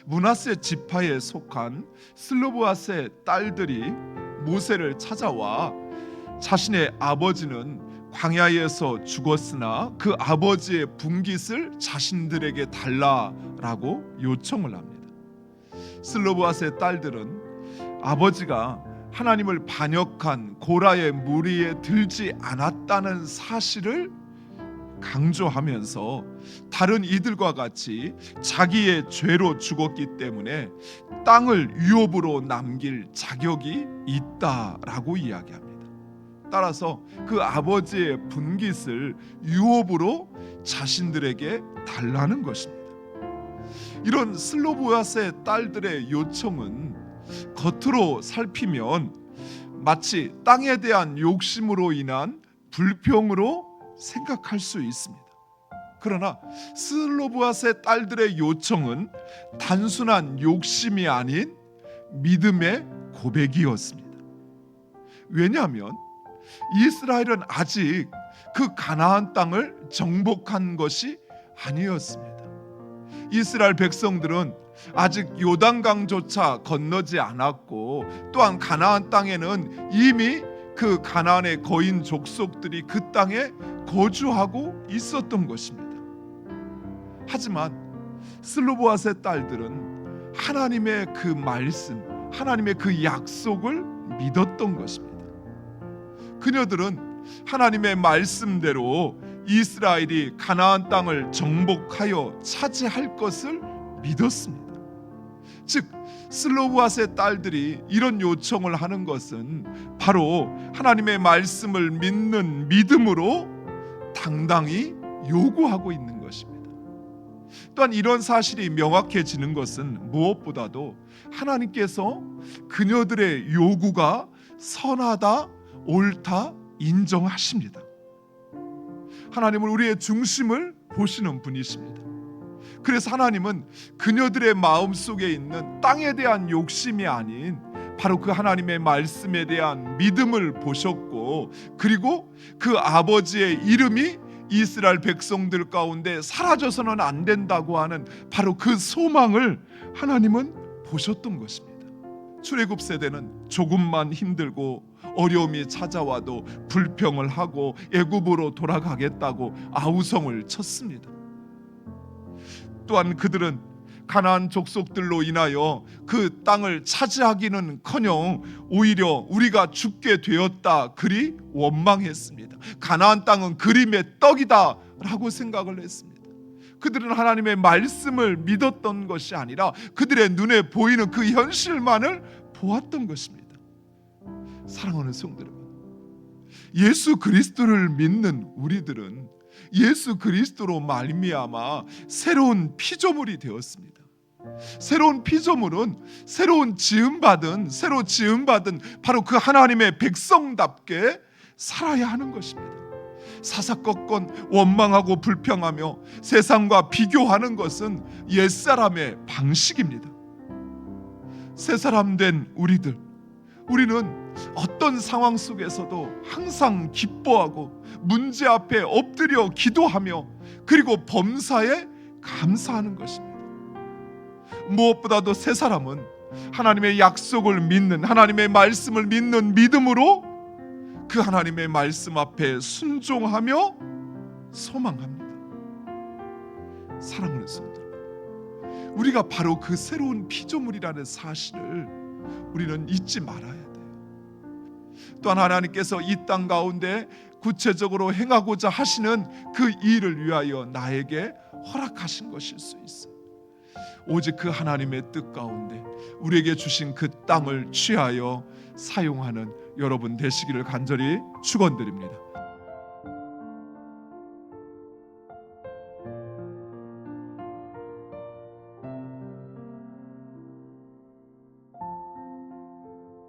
므낫세 지파에 속한 슬로브앗의 딸들이 모세를 찾아와 자신의 아버지는 광야에서 죽었으나 그 아버지의 분깃을 자신들에게 달라라고 요청을 합니다. 슬로브앗의 딸들은 아버지가 하나님을 반역한 고라의 무리에 들지 않았다는 사실을 강조하면서 다른 이들과 같이 자기의 죄로 죽었기 때문에 땅을 유업으로 남길 자격이 있다라고 이야기합니다. 따라서 그 아버지의 분깃을 유업으로 자신들에게 달라는 것입니다. 이런 슬로브앗의 딸들의 요청은 겉으로 살피면 마치 땅에 대한 욕심으로 인한 불평으로 생각할 수 있습니다. 그러나 슬로브앗의 딸들의 요청은 단순한 욕심이 아닌 믿음의 고백이었습니다. 왜냐하면 이스라엘은 아직 그 가나안 땅을 정복한 것이 아니었습니다. 이스라엘 백성들은 아직 요단강조차 건너지 않았고, 또한 가나안 땅에는 이미 그 가나안의 거인 족속들이 그 땅에 거주하고 있었던 것입니다. 하지만 슬로브앗의 딸들은 하나님의 그 말씀, 하나님의 그 약속을 믿었던 것입니다. 그녀들은 하나님의 말씀대로 이스라엘이 가나안 땅을 정복하여 차지할 것을 믿었습니다. 즉 슬로브앗의 딸들이 이런 요청을 하는 것은 바로 하나님의 말씀을 믿는 믿음으로 당당히 요구하고 있는 것입니다. 또한 이런 사실이 명확해지는 것은 무엇보다도 하나님께서 그녀들의 요구가 선하다, 옳다 인정하십니다. 하나님은 우리의 중심을 보시는 분이십니다. 그래서 하나님은 그녀들의 마음속에 있는 땅에 대한 욕심이 아닌 바로 그 하나님의 말씀에 대한 믿음을 보셨고, 그리고 그 아버지의 이름이 이스라엘 백성들 가운데 사라져서는 안 된다고 하는 바로 그 소망을 하나님은 보셨던 것입니다. 출애굽 세대는 조금만 힘들고 어려움이 찾아와도 불평을 하고 애굽으로 돌아가겠다고 아우성을 쳤습니다. 또한 그들은 가나안 족속들로 인하여 그 땅을 차지하기는커녕 오히려 우리가 죽게 되었다 그리 원망했습니다. 가나안 땅은 그림의 떡이다 라고 생각을 했습니다. 그들은 하나님의 말씀을 믿었던 것이 아니라 그들의 눈에 보이는 그 현실만을 보았던 것입니다. 사랑하는 성도 여러분, 예수 그리스도를 믿는 우리들은 예수 그리스도로 말미암아 새로운 피조물이 되었습니다. 새로운 피조물은 새로 지음받은 바로 그 하나님의 백성답게 살아야 하는 것입니다. 사사건건 원망하고 불평하며 세상과 비교하는 것은 옛사람의 방식입니다. 새사람 된 우리는 어떤 상황 속에서도 항상 기뻐하고 문제 앞에 엎드려 기도하며 그리고 범사에 감사하는 것입니다. 무엇보다도 새 사람은 하나님의 약속을 믿는, 하나님의 말씀을 믿는 믿음으로 그 하나님의 말씀 앞에 순종하며 소망합니다. 사랑하는 성도, 우리가 바로 그 새로운 피조물이라는 사실을 우리는 잊지 말아야 돼요. 또한 하나님께서 이 땅 가운데 구체적으로 행하고자 하시는 그 일을 위하여 나에게 허락하신 것일 수 있어요. 오직 그 하나님의 뜻 가운데 우리에게 주신 그 땅을 취하여 사용하는 여러분 되시기를 간절히 축원드립니다.